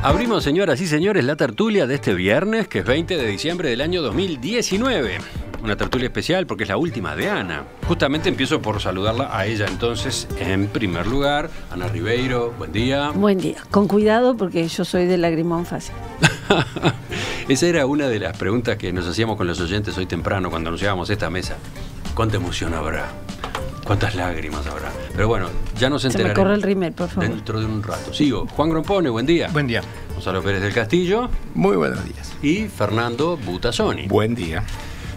Abrimos, señoras y señores, la tertulia de este viernes, que es 20 de diciembre del año 2019. Una tertulia especial porque es la última de Ana. Justamente empiezo por saludarla a ella entonces, en primer lugar. Ana Ribeiro, buen día. Buen día. Con cuidado porque yo soy de lagrimón fácil. Esa era una de las preguntas que nos hacíamos con los oyentes hoy temprano cuando anunciábamos esta mesa. ¿Cuánta emoción habrá? ¿Cuántas lágrimas habrá? Pero bueno, ya nos enteraremos. Se me corre el rímel, por favor. Dentro de un rato. Sigo. Juan Grompone, buen día. Buen día. Gonzalo Pérez del Castillo. Muy buenos días. Y Fernando Butazzoni. Buen día.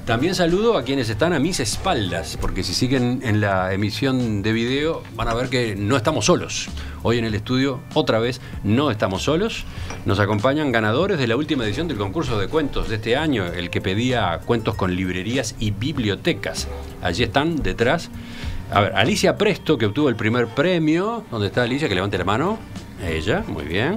También saludo a quienes están a mis espaldas, porque si siguen en la emisión de video van a ver que no estamos solos. Hoy en el estudio, otra vez, no estamos solos. Nos acompañan ganadores de la última edición del concurso de cuentos de este año, el que pedía cuentos con librerías y bibliotecas. Allí están detrás. A ver, Alicia Presto, que obtuvo el primer premio. ¿Dónde está Alicia? Que levante la mano. Ella, muy bien.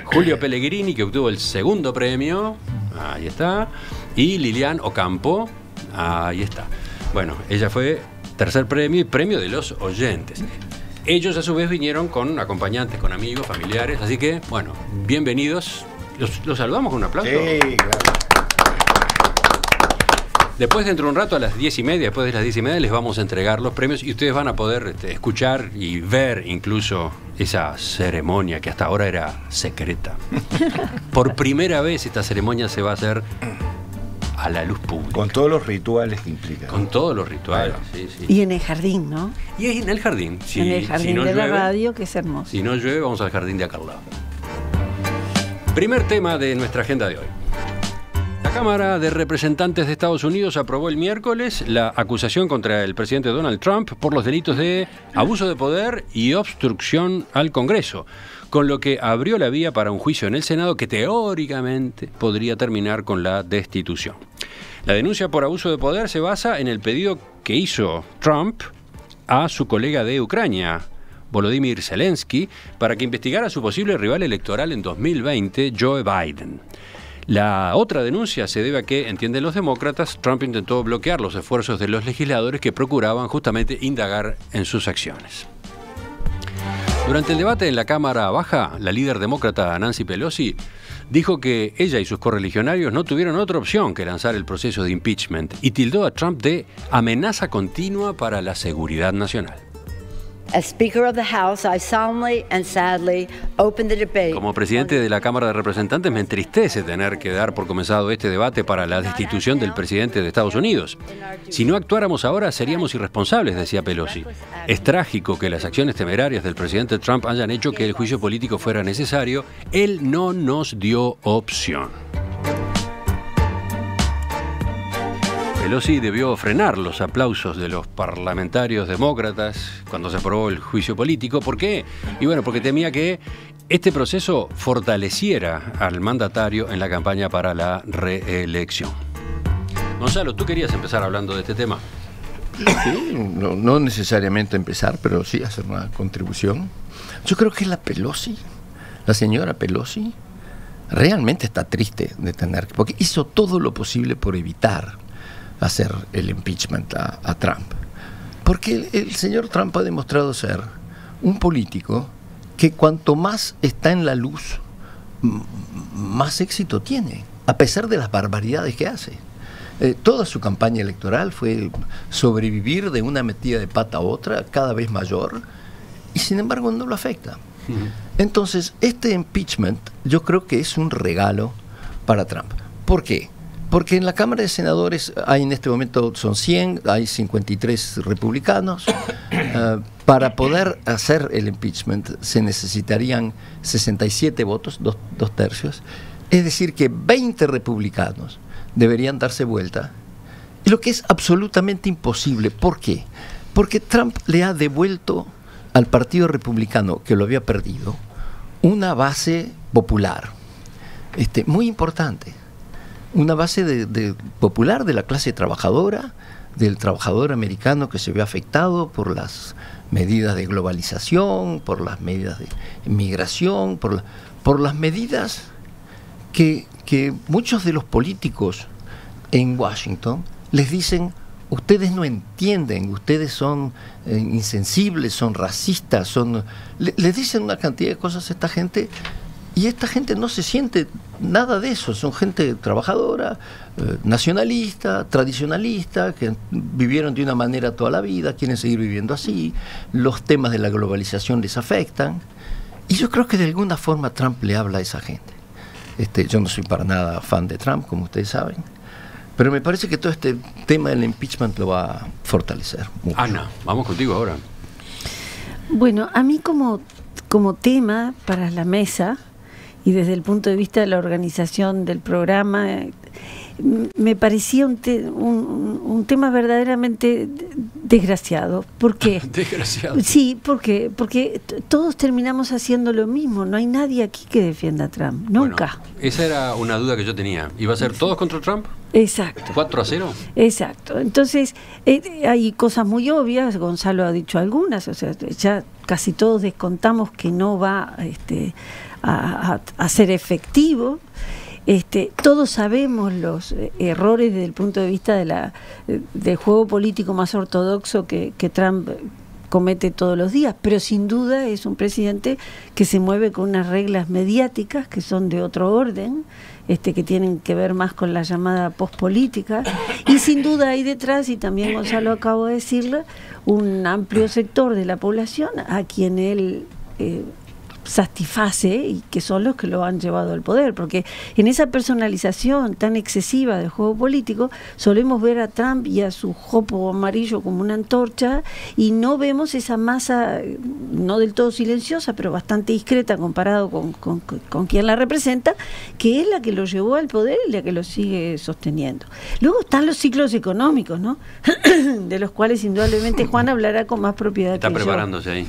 Julio Pellegrini, que obtuvo el segundo premio. Ahí está. Y Lilian Ocampo. Ahí está. Bueno, ella fue tercer premio y premio de los oyentes. Ellos a su vez vinieron con acompañantes, con amigos, familiares. Así que, bueno, bienvenidos. ¿Los saludamos con un aplauso? Sí, claro. Después, dentro de un rato, a las 10:30, después de las 10:30, les vamos a entregar los premios y ustedes van a poder escuchar y ver incluso esa ceremonia que hasta ahora era secreta. Por primera vez esta ceremonia se va a hacer a la luz pública. Con todos los rituales que implica. Con todos los rituales, Claro. sí. Y en el jardín, ¿no? Y en el jardín. En el jardín no de la llueve, radio, que es hermoso. Si no llueve, vamos al jardín de acá al lado. Primer tema de nuestra agenda de hoy. La Cámara de Representantes de Estados Unidos aprobó el miércoles la acusación contra el presidente Donald Trump por los delitos de abuso de poder y obstrucción al Congreso, con lo que abrió la vía para un juicio en el Senado que teóricamente podría terminar con la destitución. La denuncia por abuso de poder se basa en el pedido que hizo Trump a su colega de Ucrania, Volodymyr Zelensky, para que investigara a su posible rival electoral en 2020, Joe Biden. La otra denuncia se debe a que, entienden los demócratas, Trump intentó bloquear los esfuerzos de los legisladores que procuraban justamente indagar en sus acciones. Durante el debate en la Cámara Baja, la líder demócrata Nancy Pelosi dijo que ella y sus correligionarios no tuvieron otra opción que lanzar el proceso de impeachment y tildó a Trump de amenaza continua para la seguridad nacional. As Speaker of the House, I solemnly and sadly open the debate. Como presidente de la Cámara de Representantes, me entristece tener que dar por comenzado este debate para la destitución del presidente de Estados Unidos. Si no actuáramos ahora, seríamos irresponsables, decía Pelosi. Es trágico que las acciones temerarias del presidente Trump hayan hecho que el juicio político fuera necesario. Él no nos dio opción. Pelosi debió frenar los aplausos de los parlamentarios demócratas cuando se aprobó el juicio político. ¿Por qué? Y bueno, porque temía que este proceso fortaleciera al mandatario en la campaña para la reelección. Gonzalo, ¿tú querías empezar hablando de este tema? Sí, no necesariamente empezar, pero sí hacer una contribución. Yo creo que la señora Pelosi, realmente está triste de tener, porque hizo todo lo posible por evitar hacer el impeachment a Trump. Porque el señor Trump ha demostrado ser un político que cuanto más está en la luz, más éxito tiene, a pesar de las barbaridades que hace. Toda su campaña electoral fue sobrevivir de una metida de pata a otra, cada vez mayor, y sin embargo no lo afecta. Entonces, este impeachment yo creo que es un regalo para Trump. ¿Por qué? Porque en la Cámara de Senadores hay en este momento, son 100, hay 53 republicanos. Para poder hacer el impeachment se necesitarían 67 votos, dos tercios. Es decir, que 20 republicanos deberían darse vuelta. Y lo que es absolutamente imposible. ¿Por qué? Porque Trump le ha devuelto al Partido Republicano, que lo había perdido, una base popular muy importante. Una base popular de la clase trabajadora, del trabajador americano que se ve afectado por las medidas de globalización, por las medidas de inmigración, por las medidas que muchos de los políticos en Washington les dicen: ustedes no entienden, ustedes son insensibles, son racistas, les dicen una cantidad de cosas a esta gente Y esta gente no se siente nada de eso, son gente trabajadora, nacionalista, tradicionalista, que vivieron de una manera toda la vida, quieren seguir viviendo así, los temas de la globalización les afectan, y yo creo que de alguna forma Trump le habla a esa gente. Yo no soy para nada fan de Trump, como ustedes saben, pero me parece que todo este tema del impeachment lo va a fortalecer mucho. Ana, vamos contigo ahora. Bueno, a mí como tema para la mesa y desde el punto de vista de la organización del programa, me parecía un tema verdaderamente desgraciado. ¿Por qué? Desgraciado. Sí, porque todos terminamos haciendo lo mismo. No hay nadie aquí que defienda a Trump. Nunca. Bueno, esa era una duda que yo tenía. ¿Iba a ser todos contra Trump? Exacto. ¿4-0? Exacto. Entonces, hay cosas muy obvias, Gonzalo ha dicho algunas, o sea, ya casi todos descontamos que no va a ser efectivo. Todos sabemos los errores desde el punto de vista del juego político más ortodoxo que Trump comete todos los días, pero sin duda es un presidente que se mueve con unas reglas mediáticas que son de otro orden, que tienen que ver más con la llamada pospolítica, y sin duda hay detrás, y también Gonzalo acabo de decirlo, un amplio sector de la población a quien él satisface y que son los que lo han llevado al poder, porque en esa personalización tan excesiva del juego político solemos ver a Trump y a su jopo amarillo como una antorcha y no vemos esa masa no del todo silenciosa pero bastante discreta comparado con quien la representa, que es la que lo llevó al poder y la que lo sigue sosteniendo. Luego están los ciclos económicos, ¿no? De los cuales indudablemente Juan hablará con más propiedad. Está preparándose ahí.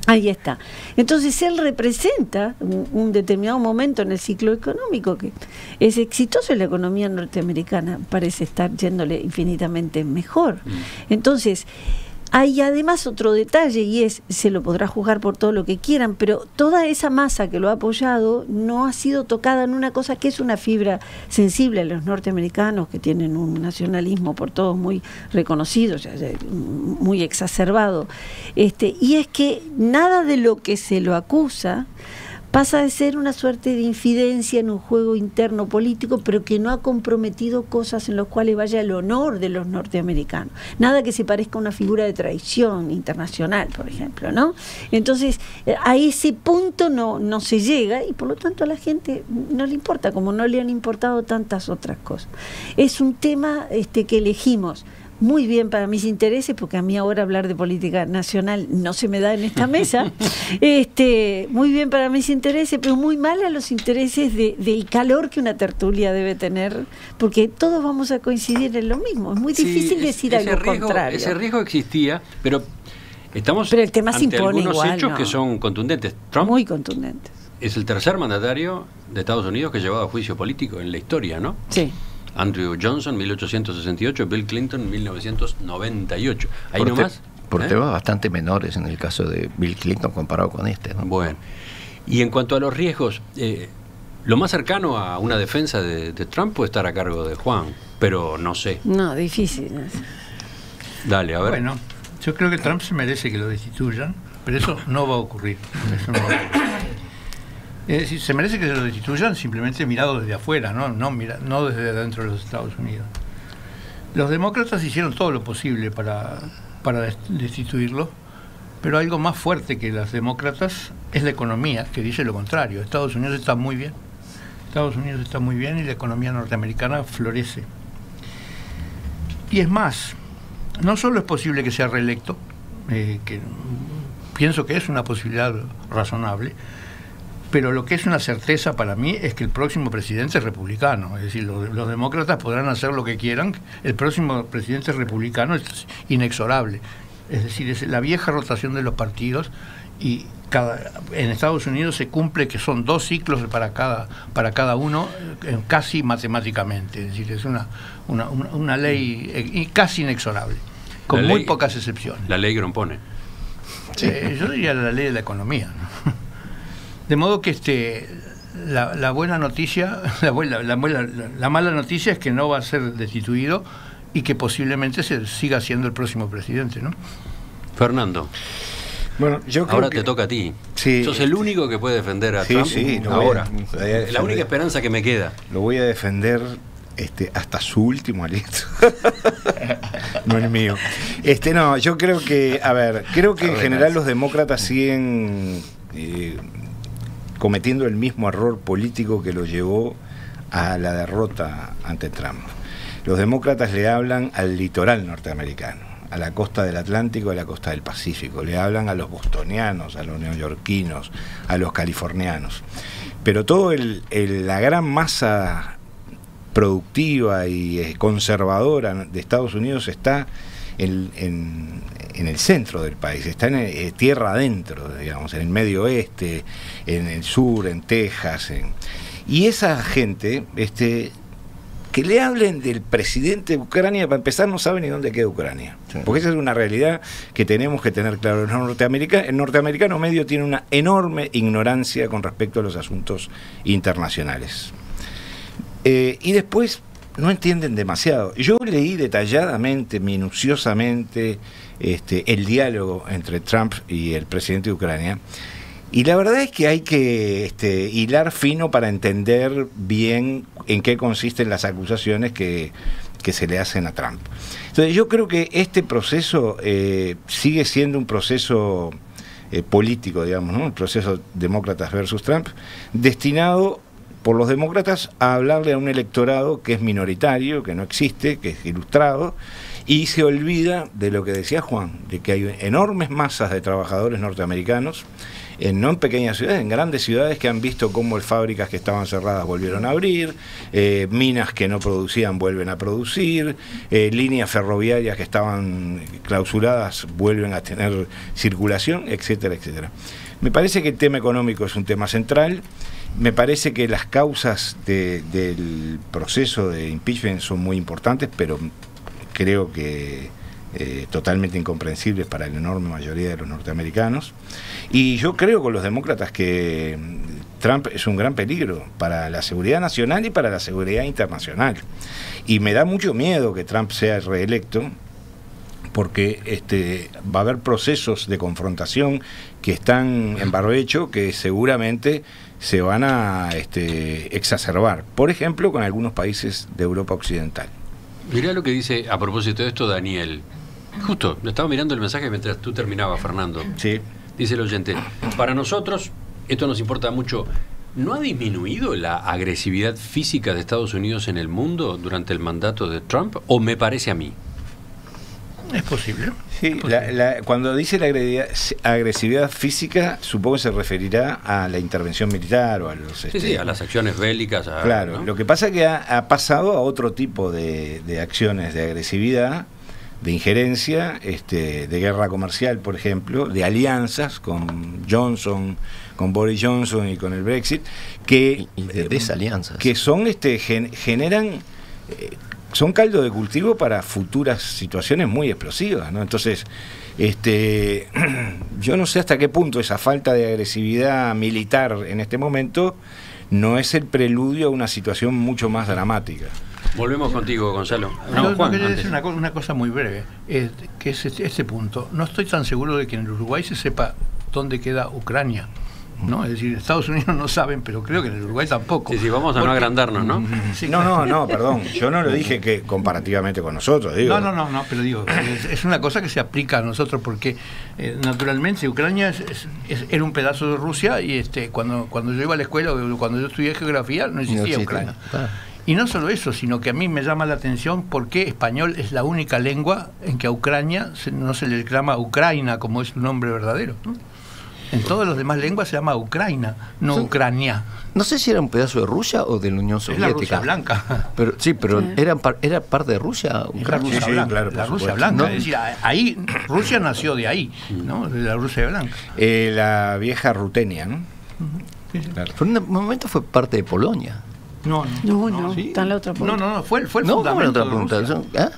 Ahí está. Entonces él representa un determinado momento en el ciclo económico que es exitoso y la economía norteamericana parece estar yéndole infinitamente mejor. Entonces, hay además otro detalle y es, se lo podrá juzgar por todo lo que quieran, pero toda esa masa que lo ha apoyado no ha sido tocada en una cosa que es una fibra sensible a los norteamericanos, que tienen un nacionalismo por todos muy reconocido, muy exacerbado, y es que nada de lo que se lo acusa pasa de ser una suerte de infidencia en un juego interno político, pero que no ha comprometido cosas en las cuales vaya el honor de los norteamericanos. Nada que se parezca a una figura de traición internacional, por ejemplo, ¿no? Entonces, a ese punto no se llega y por lo tanto a la gente no le importa, como no le han importado tantas otras cosas. Es un tema que elegimos muy bien para mis intereses, porque a mí ahora hablar de política nacional no se me da en esta mesa, muy bien para mis intereses, pero muy mal a los intereses del calor que una tertulia debe tener, porque todos vamos a coincidir en lo mismo. Es muy difícil decir algo contrario. Ese riesgo existía, pero estamos el tema se ante impone algunos igual, hechos ¿no? que son contundentes. Trump Muy contundentes. es el tercer mandatario de Estados Unidos que ha llevado a juicio político en la historia, ¿no? Sí. Andrew Johnson, 1868, Bill Clinton, 1998. ¿Ahí nomás? Por temas bastante menores en el caso de Bill Clinton comparado con ¿no? Bueno, y en cuanto a los riesgos, lo más cercano a una defensa de Trump puede estar a cargo de Juan, pero no sé. No, difícil. Dale, a ver. Bueno, yo creo que Trump se merece que lo destituyan, pero eso no va a ocurrir. Eso no va a ocurrir. Es decir, se merece que se lo destituyan simplemente mirado desde afuera, no desde dentro de los Estados Unidos. Los demócratas hicieron todo lo posible para destituirlo, pero algo más fuerte que los demócratas es la economía, que dice lo contrario. Estados Unidos está muy bien. Estados Unidos está muy bien y la economía norteamericana florece. Y es más, no solo es posible que sea reelecto, que pienso que es una posibilidad razonable, pero lo que es una certeza para mí es que el próximo presidente es republicano. Es decir, los demócratas podrán hacer lo que quieran, el próximo presidente republicano es inexorable. Es decir, es la vieja rotación de los partidos y en Estados Unidos se cumple que son 2 ciclos para cada uno, casi matemáticamente. Es decir, es una ley casi inexorable, con muy pocas excepciones. La ley Grompone. Yo diría la ley de la economía, ¿no? De modo que la buena noticia, la mala noticia es que no va a ser destituido y que posiblemente se siga siendo el próximo presidente, ¿no? Fernando. Bueno, yo creo Ahora que te toca a ti. Sí, Sos el único que puede defender a sí, Trump sí, lo ahora. voy a defender. La única esperanza que me queda. Lo voy a defender hasta su último aliento. No es mío. No, yo creo que, creo que en general los demócratas siguen cometiendo el mismo error político que lo llevó a la derrota ante Trump. Los demócratas le hablan al litoral norteamericano, a la costa del Atlántico, a la costa del Pacífico, le hablan a los bostonianos, a los neoyorquinos, a los californianos. Pero la gran masa productiva y conservadora de Estados Unidos está en el centro del país, está en tierra adentro, digamos, en el medio oeste, en el sur, en Texas. Y esa gente, que le hablen del presidente de Ucrania, para empezar, no sabe ni dónde queda Ucrania. Sí. Porque esa es una realidad que tenemos que tener claro. El norteamericano medio tiene una enorme ignorancia con respecto a los asuntos internacionales. Y después no entienden demasiado. Yo leí detalladamente, minuciosamente, el diálogo entre Trump y el presidente de Ucrania. Y la verdad es que hay que hilar fino para entender bien en qué consisten las acusaciones que se le hacen a Trump. Entonces yo creo que este proceso sigue siendo un proceso político, digamos, ¿no? El proceso demócratas versus Trump, destinado por los demócratas a hablarle a un electorado que es minoritario, que no existe, que es ilustrado, y se olvida de lo que decía Juan, de que hay enormes masas de trabajadores norteamericanos, no en pequeñas ciudades, en grandes ciudades, que han visto cómo fábricas que estaban cerradas volvieron a abrir, minas que no producían vuelven a producir, líneas ferroviarias que estaban clausuradas vuelven a tener circulación, etcétera, etcétera. Me parece que el tema económico es un tema central. Me parece que las causas del proceso de impeachment son muy importantes, pero creo que totalmente incomprensibles para la enorme mayoría de los norteamericanos. Y yo creo con los demócratas que Trump es un gran peligro para la seguridad nacional y para la seguridad internacional. Y me da mucho miedo que Trump sea reelecto, porque va a haber procesos de confrontación que están en barbecho, que seguramente se van a exacerbar, por ejemplo, con algunos países de Europa Occidental. Mirá lo que dice a propósito de esto Daniel. Justo, estaba mirando el mensaje mientras tú terminabas, Fernando. Sí. Dice el oyente, para nosotros, esto nos importa mucho, ¿no ha disminuido la agresividad física de Estados Unidos en el mundo durante el mandato de Trump? ¿O me parece a mí? Es posible. Sí, cuando dice la agresividad física, supongo que se referirá a la intervención militar o a los... Sí, a las acciones bélicas. Claro, ¿no? Lo que pasa es que ha pasado a otro tipo de acciones de agresividad, de injerencia, de guerra comercial, por ejemplo, de alianzas con Johnson, con Boris Johnson y con el Brexit, que de desalianzas, que son generan son caldo de cultivo para futuras situaciones muy explosivas, ¿no? Entonces, yo no sé hasta qué punto esa falta de agresividad militar en este momento no es el preludio a una situación mucho más dramática. Volvemos contigo, Gonzalo. No, Juan, quería decir una cosa muy breve, que es este punto. No estoy tan seguro de que en el Uruguay se sepa dónde queda Ucrania, ¿no? Es decir, Estados Unidos no saben, pero creo que en el Uruguay tampoco. Sí, vamos a no agrandarnos, ¿no? Sí, no, perdón. Yo no lo dije que comparativamente con nosotros, digo. No, pero digo, es una cosa que se aplica a nosotros porque naturalmente Ucrania era un pedazo de Rusia y cuando yo iba a la escuela, cuando yo estudié geografía, no existía Ucrania. Y no solo eso, sino que a mí me llama la atención por qué español es la única lengua en que a Ucrania no se le llama Ucraina como es su nombre verdadero, ¿no? En todas las demás lenguas se llama Ucraina, no Ucrania. No sé si era un pedazo de Rusia o de la Unión Soviética. Es la Rusia blanca. Pero, sí, pero ¿era parte de Rusia? Es la Rusia blanca, claro, la Rusia blanca. ¿No? Es decir, ahí, Rusia nació de ahí, ¿no? De la Rusia blanca. La vieja Rutenia, ¿no? Sí. Claro. Por un momento fue parte de Polonia. No, ¿sí? Está en la otra punta. No, fue el fundamento de Rusia.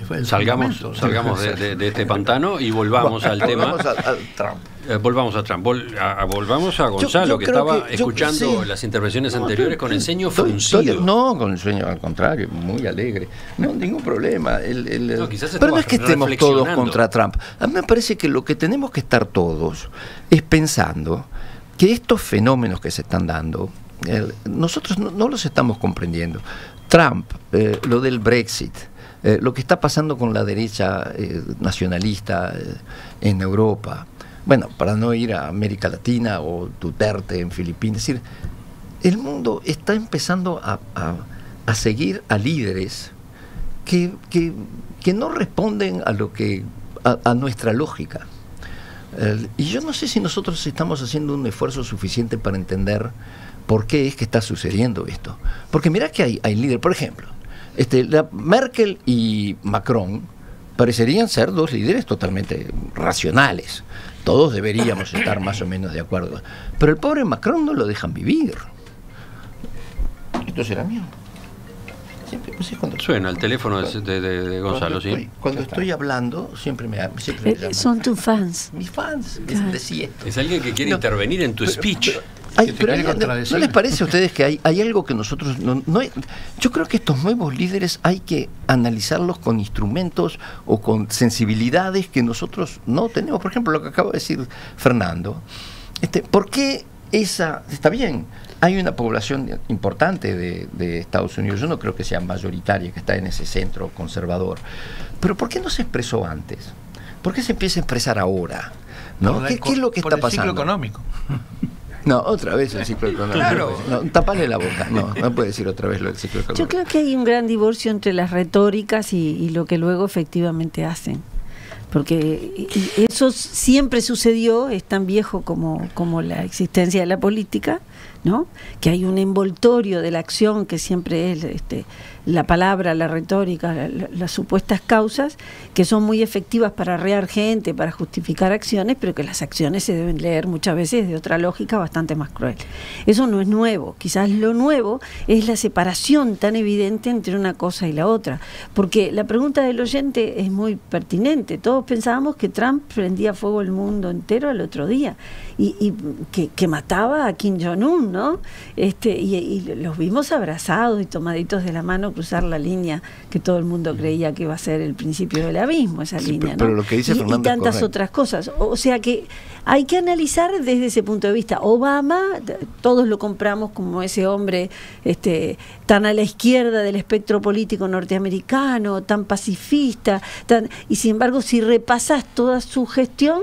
fue el Salgamos fundamento. de este pantano y volvamos al tema. Volvamos al Trump. Volvamos a Trump. Volvamos a Gonzalo, Yo que creo estaba que- yo- escuchando sí. las intervenciones anteriores con el ceño Estoy- fruncido. no, con el sueño, al contrario, muy alegre. No, ningún problema. No, quizás Pero no estaba es que estemos todos reflexionando. contra Trump. A mí me parece que lo que tenemos que estar todos es pensando que estos fenómenos que se están dando, nosotros no los estamos comprendiendo. Trump, lo del Brexit, lo que está pasando con la derecha nacionalista en Europa, bueno, para no ir a América Latina o Duterte en Filipinas, es decir, el mundo está empezando a seguir a líderes que no responden a lo que a nuestra lógica. Y yo no sé si nosotros estamos haciendo un esfuerzo suficiente para entender por qué es que está sucediendo esto. Porque mirá que hay líderes, por ejemplo, Merkel y Macron parecerían ser dos líderes totalmente racionales. Todos deberíamos estar más o menos de acuerdo. Pero el pobre Macron no lo dejan vivir. ¿Esto será mío? Siempre, pues, cuando Suena el teléfono de Gonzalo, sí. Cuando estoy hablando, siempre me llaman. Son tus fans. Mis fans, Claro. decía. Es alguien que quiere No, intervenir en tu speech. Que te Pero quiere ¿no contradecir. les parece a ustedes que hay algo que nosotros yo creo que estos nuevos líderes hay que analizarlos con instrumentos o con sensibilidades que nosotros no tenemos? Por ejemplo, lo que acaba de decir Fernando. ¿Por qué está bien? Hay una población importante de Estados Unidos, yo no creo que sea mayoritaria, que está en ese centro conservador, pero ¿por qué no se expresó antes? ¿Por qué se empieza a expresar ahora? ¿No? ¿Qué es lo que por está el pasando? ciclo económico. No, otra vez el ciclo económico. Claro. No, tapale la boca. No puede decir otra vez lo del ciclo económico. Yo creo que hay un gran divorcio entre las retóricas y lo que luego efectivamente hacen. Porque eso siempre sucedió, es tan viejo como la existencia de la política, ¿no? Que hay un envoltorio de la acción que siempre es la palabra, la retórica, las supuestas causas, que son muy efectivas para arrear gente, para justificar acciones, pero que las acciones se deben leer muchas veces de otra lógica bastante más cruel. Eso no es nuevo, quizás lo nuevo es la separación tan evidente entre una cosa y la otra, porque la pregunta del oyente es muy pertinente. Todos pensábamos que Trump prendía fuego el mundo entero al otro día y que mataba a Kim Jong-un, ¿no? Y los vimos abrazados y tomaditos de la mano cruzar la línea que todo el mundo creía que iba a ser el principio del abismo, esa Sí, línea, ¿no? pero lo que dice Fernando y es tantas correcto. otras cosas. O sea que hay que analizar desde ese punto de vista. Obama, todos lo compramos como ese hombre tan a la izquierda del espectro político norteamericano, tan pacifista, y sin embargo, si repasas toda su gestión,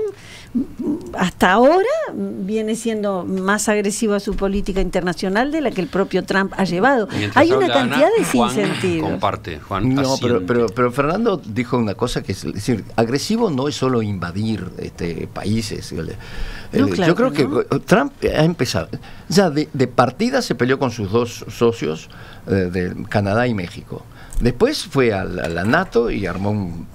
hasta ahora viene siendo más agresiva a su política internacional de la que el propio Trump ha llevado. Mientras Hay una habla cantidad Ana, de Juan sinsentidos. comparte, Juan No, asiente. pero Fernando dijo una cosa que es decir, agresivo no es solo invadir países. No, claro Yo creo que que Trump ha empezado, ya de partida se peleó con sus dos socios de Canadá y México. Después fue a la NATO y armó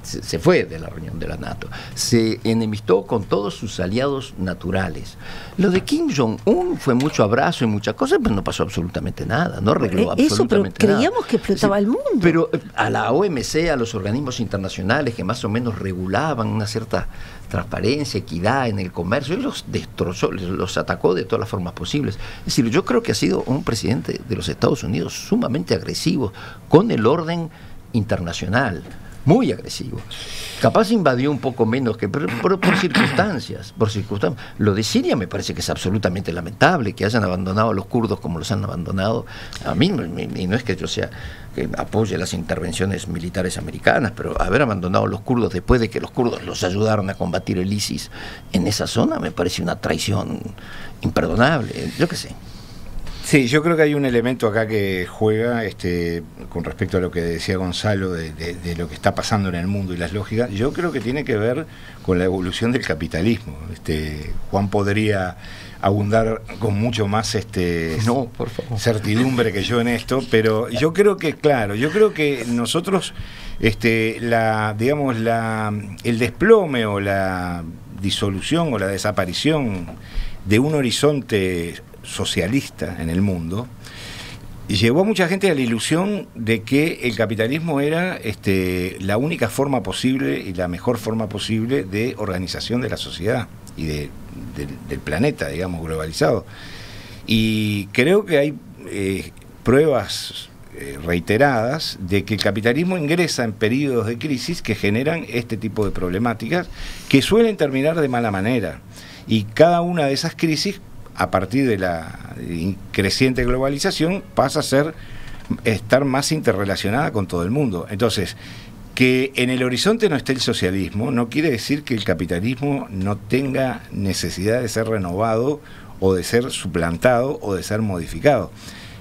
se fue de la reunión de la NATO. Se enemistó con todos sus aliados naturales. Lo de Kim Jong-un fue mucho abrazo y muchas cosas, pero no pasó absolutamente nada. No arregló Eso, pero absolutamente nada. creíamos que explotaba el mundo. Pero a la OMC, a los organismos internacionales que más o menos regulaban una cierta transparencia, equidad en el comercio, y los destrozó, los atacó de todas las formas posibles. Es decir, yo creo que ha sido un presidente de los Estados Unidos sumamente agresivo con el orden internacional, muy agresivo. Capaz invadió un poco menos, pero por circunstancias, Lo de Siria me parece que es absolutamente lamentable, que hayan abandonado a los kurdos como los han abandonado. A mí, y no es que yo sea que apoye las intervenciones militares americanas, pero haber abandonado a los kurdos después de que los kurdos los ayudaron a combatir el ISIS en esa zona me parece una traición imperdonable. Yo qué sé. Sí, yo creo que hay un elemento acá que juega con respecto a lo que decía Gonzalo de lo que está pasando en el mundo y las lógicas. Yo creo que tiene que ver con la evolución del capitalismo. Juan podría abundar con mucho más No, por favor. certidumbre que yo en esto, pero yo creo que, claro, nosotros, el desplome o la disolución o la desaparición de un horizonte socialista en el mundo llevó a mucha gente a la ilusión de que el capitalismo era la única forma posible y la mejor forma posible de organización de la sociedad y del planeta, digamos, globalizado. Y creo que hay pruebas reiteradas de que el capitalismo ingresa en periodos de crisis que generan este tipo de problemáticas que suelen terminar de mala manera. Y cada una de esas crisis, a partir de la creciente globalización, pasa a estar más interrelacionada con todo el mundo. Entonces, que en el horizonte no esté el socialismo no quiere decir que el capitalismo no tenga necesidad de ser renovado o de ser suplantado o de ser modificado.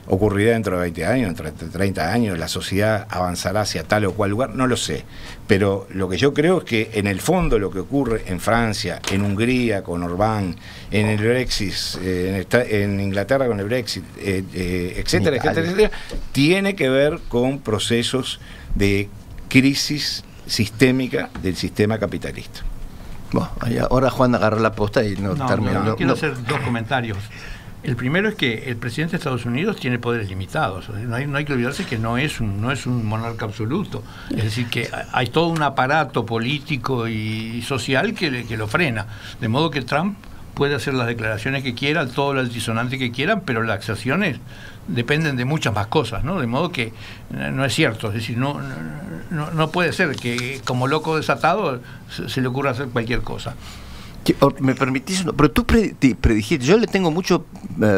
Ocurrirá dentro de 20 años, dentro de 30 años, la sociedad avanzará hacia tal o cual lugar, no lo sé. Pero lo que yo creo es que en el fondo lo que ocurre en Francia, en Hungría con Orbán, en el Brexit, en Inglaterra con el Brexit, etcétera, etcétera, etcétera, tiene que ver con procesos de crisis sistémica del sistema capitalista. Bueno, ahora Juan agarra la posta y no termina. Quiero hacer dos comentarios. El primero es que el presidente de Estados Unidos tiene poderes limitados. No hay que olvidarse que no es un monarca absoluto. Es decir, que hay todo un aparato político y social que lo frena. De modo que Trump puede hacer las declaraciones que quiera, todo lo altisonante que quiera, pero las acciones dependen de muchas más cosas, ¿no? De modo que no es cierto. Es decir, no puede ser que como loco desatado se le ocurra hacer cualquier cosa. ¿Me permitís? Pero tú predijiste, yo le tengo mucho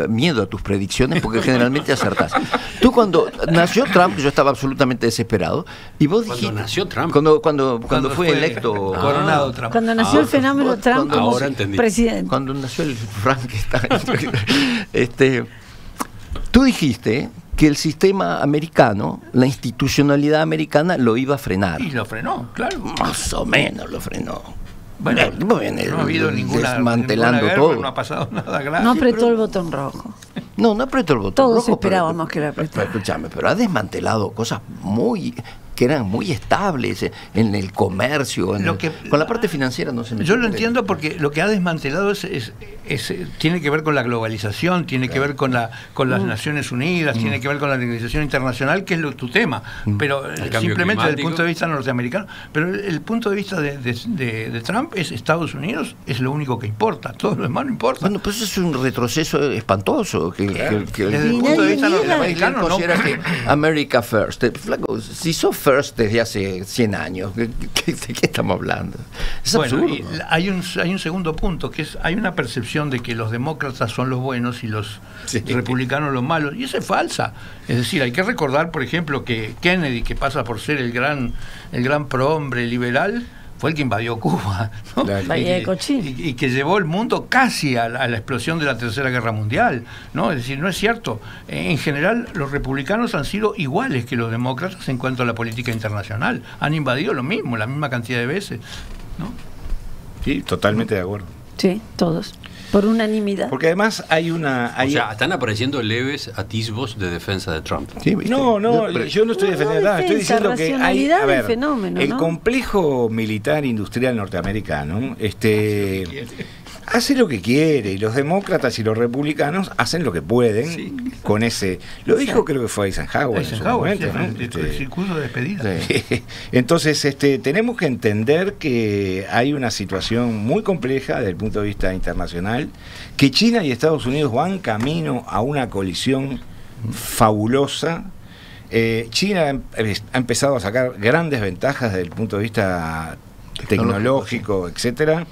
miedo a tus predicciones porque generalmente acertás. Tú cuando nació Trump, yo estaba absolutamente desesperado, y vos dijiste... ¿Cuando nació Trump? Cuando fue electo... Coronado Trump. Cuando nació el fenómeno Trump como presidente. Cuando nació el Frankenstein. Tú dijiste que el sistema americano, la institucionalidad americana, lo iba a frenar. Y lo frenó, claro. Más o menos lo frenó. Bueno, no ha habido ninguna guerra, todo. No ha pasado nada grave. No apretó el botón rojo. No apretó el botón Todos rojo. esperábamos que lo apretara. Escúchame, pero ha desmantelado cosas que eran muy estables en el comercio, con la parte financiera no se me... Yo lo entiendo porque lo que ha desmantelado tiene que ver con la globalización, tiene que ver con las Naciones Unidas, tiene que ver con la organización internacional, que es tu tema, pero simplemente desde el punto de vista norteamericano. Pero el punto de vista de Trump es Estados Unidos, es lo único que importa, todo lo demás no importa. Bueno, pues es un retroceso espantoso. Desde el punto de vista norteamericano no considera que America First. Flaco, si sos first desde hace 100 años, ¿de qué estamos hablando? Es absurdo. Hay un segundo punto, que hay una percepción de que los demócratas son los buenos y los republicanos los malos, y eso es falsa. Es decir, hay que recordar, por ejemplo, que Kennedy, que pasa por ser el gran prohombre liberal, fue el que invadió Cuba, ¿no? y que llevó el mundo casi a la explosión de la Tercera Guerra Mundial, ¿no? Es decir, no es cierto. En general, los republicanos han sido iguales que los demócratas en cuanto a la política internacional. Han invadido lo mismo, la misma cantidad de veces, ¿no? Sí, totalmente de acuerdo. Sí, todos. Por unanimidad. Porque además hay una... O sea, están apareciendo leves atisbos de defensa de Trump. Sí, yo no estoy defendiendo nada, estoy diciendo que hay... A ver, fenómeno, el complejo militar industrial norteamericano hace lo que quiere, y los demócratas y los republicanos hacen lo que pueden con ese... Lo dijo, creo que fue Eisenhower en su momento, ¿no? El circuito de despedida. Entonces, tenemos que entender que hay una situación muy compleja desde el punto de vista internacional, que China y Estados Unidos van camino a una colisión fabulosa. China ha empezado a sacar grandes ventajas desde el punto de vista tecnológico, etcétera.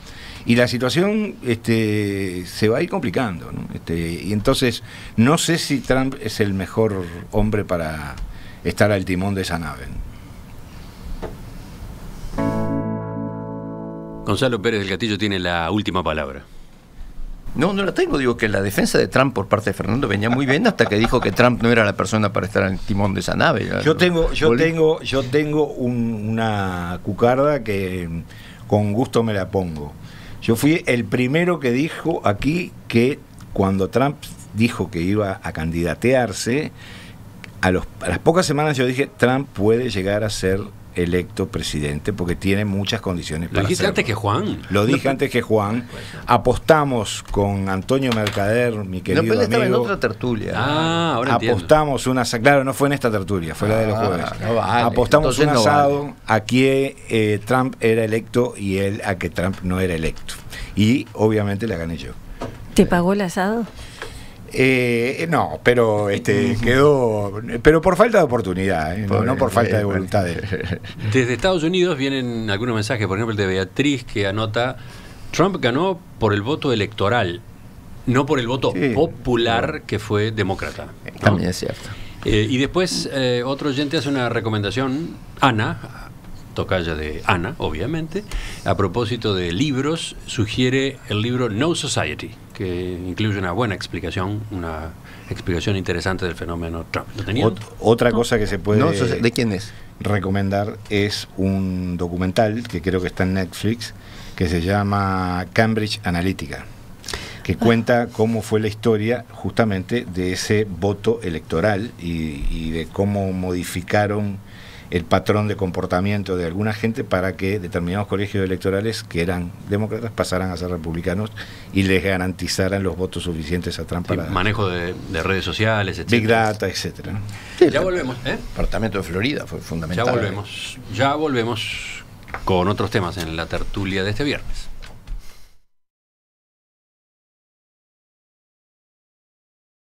Y la situación se va a ir complicando, ¿no? Y entonces no sé si Trump es el mejor hombre para estar al timón de esa nave. Gonzalo Pérez del Castillo tiene la última palabra. No la tengo. Digo que la defensa de Trump por parte de Fernando venía muy bien hasta que dijo que Trump no era la persona para estar al timón de esa nave. Yo tengo una cucarda que con gusto me la pongo. Yo fui el primero que dijo aquí que cuando Trump dijo que iba a candidatearse, a las pocas semanas yo dije, Trump puede llegar a ser electo presidente porque tiene muchas condiciones Lo para dijiste hacerlo. antes que Juan. Lo dije antes que Juan. Apostamos con Antonio Mercader, mi No, querido pero él estaba en amigo. otra tertulia. Ah, ahora entiendo. Apostamos claro, no fue en esta tertulia, fue la de los jueves. no vale. Apostamos Entonces un no asado vale. a que Trump era electo y él a que Trump no era electo. Y obviamente la gané yo. ¿Te pagó el asado? No, pero quedó, pero por falta de oportunidad, no por falta de voluntad. Desde Estados Unidos vienen algunos mensajes, por ejemplo el de Beatriz, que anota: Trump ganó por el voto electoral, no por el voto Sí, popular, que fue demócrata, ¿no? También es cierto. Y después otro oyente hace una recomendación, Ana, tocaya de Ana, obviamente, a propósito de libros, sugiere el libro No Society, que incluye una buena explicación, interesante del fenómeno Trump. ¿Lo tenían? Otra cosa que se puede No, ¿de quién es? recomendar es un documental que creo que está en Netflix, que se llama Cambridge Analytica, que cuenta cómo fue la historia justamente de ese voto electoral y de cómo modificaron el patrón de comportamiento de alguna gente para que determinados colegios electorales que eran demócratas pasaran a ser republicanos y les garantizaran los votos suficientes a Trump Sí, para manejo de redes sociales, etc. Big Data, etcétera. Ya volvemos, ¿eh? El departamento de Florida fue fundamental. Ya volvemos con otros temas en la tertulia de este viernes.